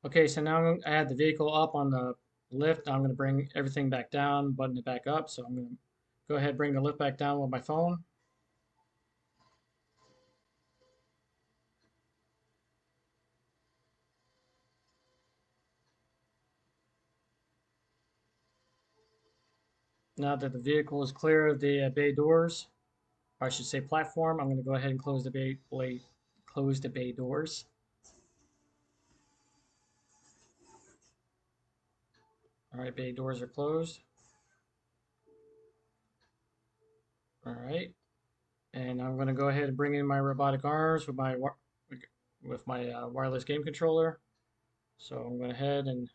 Okay, so now I have the vehicle up on the lift. I'm going to bring everything back down, button it back up. So I'm going to go ahead and bring the lift back down with my phone. Now that the vehicle is clear of the bay doors, or I should say platform, I'm going to go ahead and close the bay doors. All right, bay doors are closed. All right, and I'm going to go ahead and bring in my robotic arms with my wireless game controller. So I'm going ahead and